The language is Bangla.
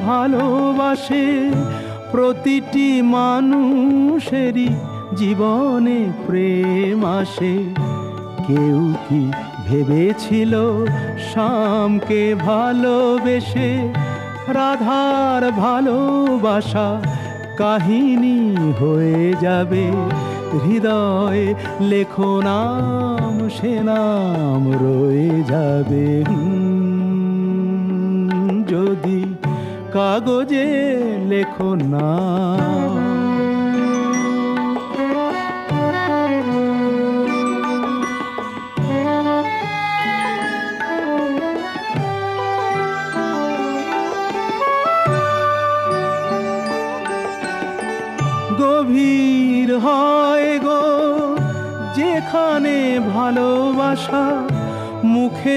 ভালোবাসে। প্রতিটি মানুষেরই জীবনে প্রেম আসে। কেউ কি ভেবেছিল শ্যামকে ভালোবেসে রাধার ভালোবাসা কাহিনী হয়ে যাবে? হৃদয়ে লেখো নাম, সে নাম রয়ে যাবে। যদি কাগজে লেখো না। গভীর হয় গো যেখানে ভালোবাসা মুখে